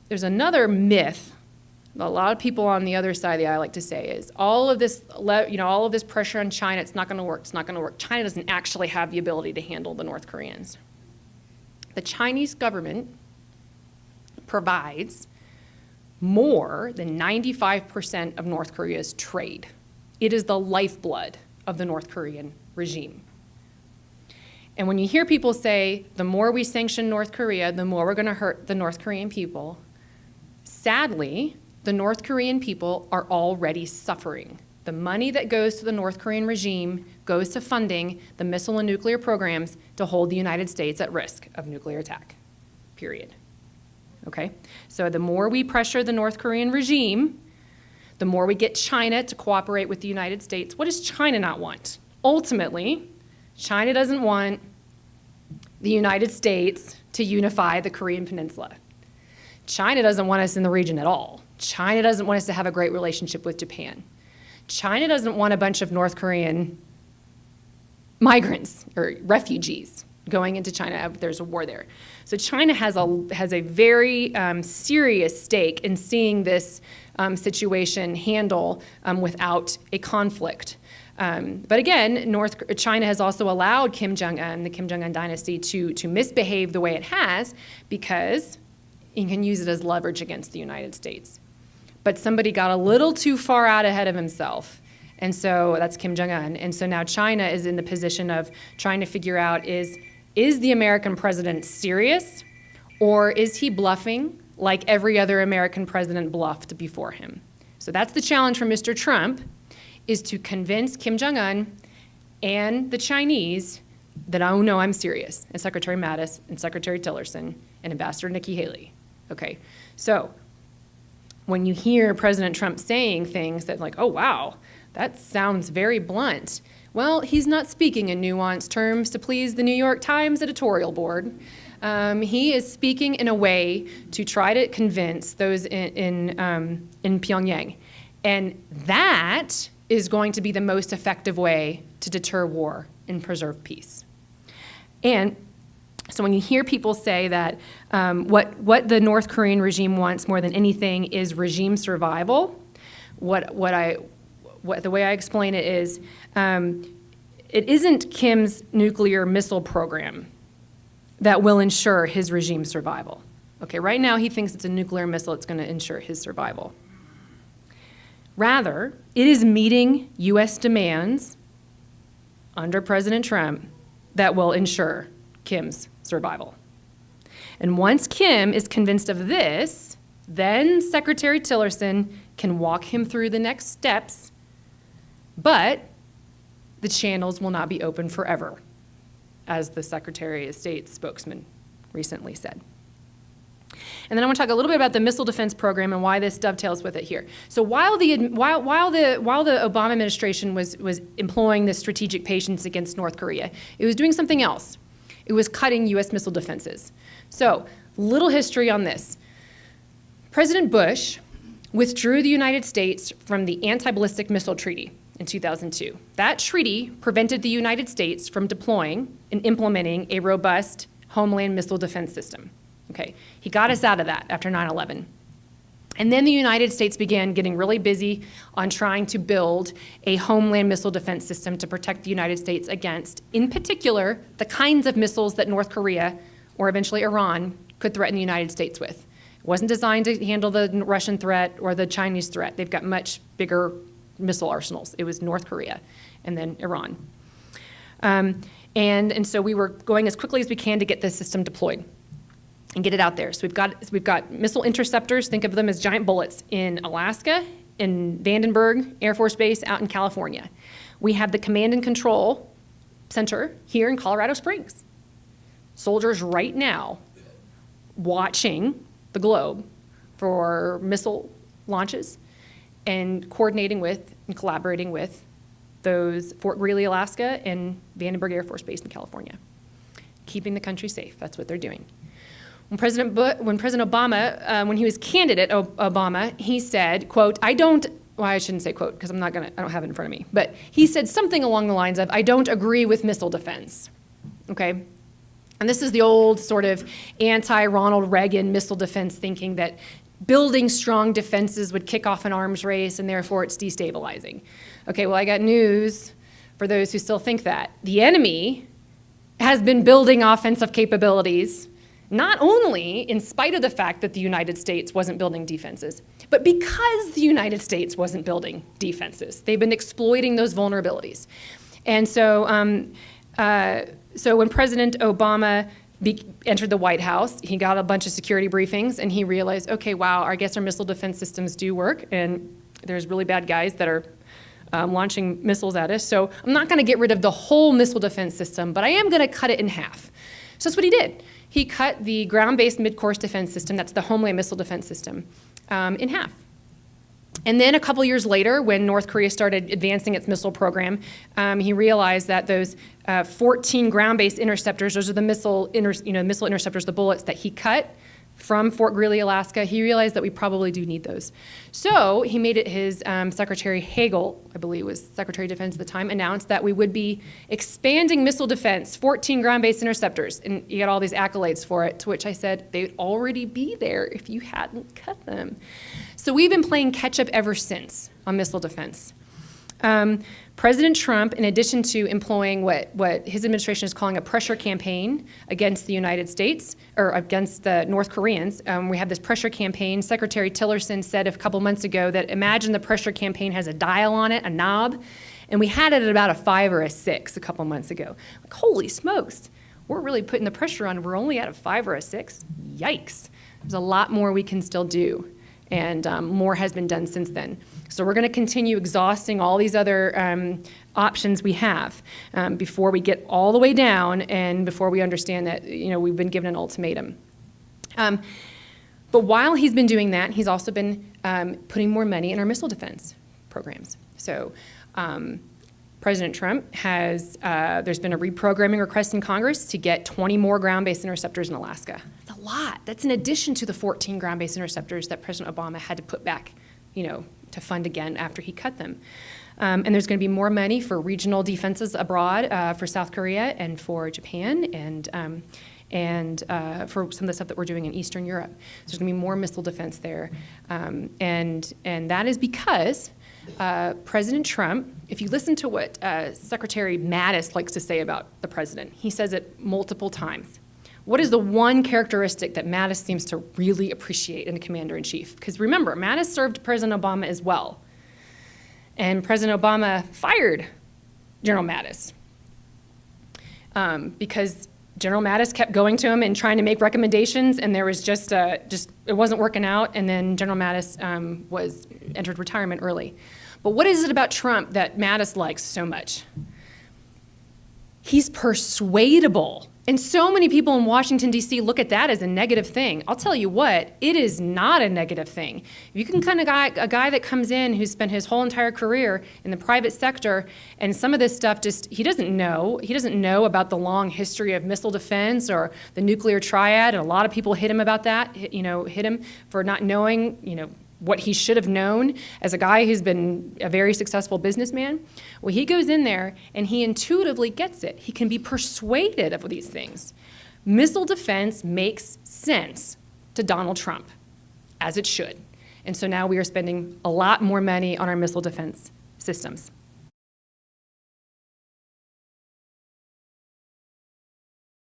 there's another myth a lot of people on the other side of the aisle like to say is all of this pressure on China, it's not going to work, it's not going to work. China doesn't actually have the ability to handle the North Koreans. The Chinese government provides more than 95% of North Korea's trade. It is the lifeblood of the North Korean regime. And when you hear people say, the more we sanction North Korea, the more we're going to hurt the North Korean people, sadly, the North Korean people are already suffering. The money that goes to the North Korean regime goes to funding the missile and nuclear programs to hold the United States at risk of nuclear attack, period. Okay? So the more we pressure the North Korean regime, the more we get China to cooperate with the United States. What does China not want? Ultimately, China doesn't want the United States to unify the Korean Peninsula. China doesn't want us in the region at all. China doesn't want us to have a great relationship with Japan. China doesn't want a bunch of North Korean migrants or refugees going into China if there's a war there. So China has a very serious stake in seeing this situation handle without a conflict. But again, China has also allowed Kim Jong-un, the Kim Jong-un dynasty, to misbehave the way it has because he can use it as leverage against the United States. But somebody got a little too far out ahead of himself, and so that's Kim Jong-un. And so now China is in the position of trying to figure out is the American president serious, or is he bluffing like every other American president bluffed before him? So that's the challenge for Mr. Trump, is to convince Kim Jong-un and the Chinese that, oh no, I'm serious, and Secretary Mattis and Secretary Tillerson and Ambassador Nikki Haley. Okay, so when you hear President Trump saying things that like, oh wow, that sounds very blunt. Well, he's not speaking in nuanced terms to please the New York Times editorial board. He is speaking in a way to try to convince those in Pyongyang. And that is going to be the most effective way to deter war and preserve peace. And so when you hear people say that what the North Korean regime wants more than anything is regime survival, the way I explain it is, it isn't Kim's nuclear missile program that will ensure his regime's survival. Okay, right now he thinks it's a nuclear missile that's going to ensure his survival. Rather, it is meeting U.S. demands under President Trump that will ensure Kim's survival. And once Kim is convinced of this, then Secretary Tillerson can walk him through the next steps, but the channels will not be open forever, as the Secretary of State's spokesman recently said. And then I want to talk a little bit about the missile defense program and why this dovetails with it here. So while the Obama administration was employing this strategic patience against North Korea, it was doing something else. It was cutting U.S. missile defenses. So, little history on this. President Bush withdrew the United States from the Anti-Ballistic Missile Treaty in 2002. That treaty prevented the United States from deploying and implementing a robust homeland missile defense system. Okay, he got us out of that after 9/11. And then the United States began getting really busy on trying to build a homeland missile defense system to protect the United States against, in particular, the kinds of missiles that North Korea, or eventually Iran, could threaten the United States with. It wasn't designed to handle the Russian threat or the Chinese threat. They've got much bigger missile arsenals. It was North Korea and then Iran. And so we were going as quickly as we can to get this system deployed and get it out there. So we've got missile interceptors, think of them as giant bullets, in Alaska, in Vandenberg Air Force Base out in California. We have the command and control center here in Colorado Springs. Soldiers right now watching the globe for missile launches and coordinating with and collaborating with those Fort Greely, Alaska, and Vandenberg Air Force Base in California. Keeping the country safe, that's what they're doing. When President Obama, when he was candidate Obama, he said, quote, I shouldn't say quote because I don't have it in front of me, but he said something along the lines of, I don't agree with missile defense, okay? And this is the old sort of anti-Ronald Reagan missile defense thinking that building strong defenses would kick off an arms race and therefore it's destabilizing. Okay, well, I got news for those who still think that. The enemy has been building offensive capabilities, not only in spite of the fact that the United States wasn't building defenses, but because the United States wasn't building defenses. They've been exploiting those vulnerabilities. And so, so when President Obama entered the White House, he got a bunch of security briefings, and he realized, okay, wow, I guess our missile defense systems do work, and there's really bad guys that are launching missiles at us. So I'm not going to get rid of the whole missile defense system, but I am going to cut it in half. So that's what he did. He cut the ground-based mid-course defense system, that's the homeland missile defense system, in half. And then a couple years later, when North Korea started advancing its missile program, he realized that those 14 ground-based interceptors, those are the missile interceptors, the bullets that he cut from Fort Greely, Alaska, he realized that we probably do need those. So he made it his Secretary Hagel, I believe was Secretary of Defense at the time, announced that we would be expanding missile defense, 14 ground-based interceptors. And you got all these accolades for it, to which I said, they'd already be there if you hadn't cut them. So we've been playing catch-up ever since on missile defense. President Trump, in addition to employing what his administration is calling a pressure campaign against the United States, or against the North Koreans, we have this pressure campaign. Secretary Tillerson said a couple months ago that imagine the pressure campaign has a dial on it, a knob, and we had it at about a 5 or a 6 a couple months ago. Like, holy smokes, we're really putting the pressure on. We're only at a 5 or a 6. Yikes. There's a lot more we can still do, and more has been done since then. So we're going to continue exhausting all these other options we have before we get all the way down and before we understand that we've been given an ultimatum. But while he's been doing that, he's also been putting more money in our missile defense programs. So President Trump has, there's been a reprogramming request in Congress to get 20 more ground-based interceptors in Alaska. That's a lot. That's in addition to the 14 ground-based interceptors that President Obama had to put back, to fund again after he cut them. And there's going to be more money for regional defenses abroad for South Korea and for Japan and for some of the stuff that we're doing in Eastern Europe. So there's going to be more missile defense there. And that is because President Trump, if you listen to what Secretary Mattis likes to say about the president, he says it multiple times. What is the one characteristic that Mattis seems to really appreciate in a commander-in-chief? Because remember, Mattis served President Obama as well. And President Obama fired General Mattis because General Mattis kept going to him and trying to make recommendations, and there was just it wasn't working out, and then General Mattis entered retirement early. But what is it about Trump that Mattis likes so much? He's persuadable. And so many people in Washington, D.C. look at that as a negative thing. I'll tell you what, it is not a negative thing. You can kind of a guy that comes in who's spent his whole entire career in the private sector, and some of this stuff he doesn't know. He doesn't know about the long history of missile defense or the nuclear triad, and a lot of people hit him about that, hit him for not knowing, what he should have known as a guy who's been a very successful businessman. Well, he goes in there and he intuitively gets it. He can be persuaded of these things. Missile defense makes sense to Donald Trump, as it should. And so now we are spending a lot more money on our missile defense systems.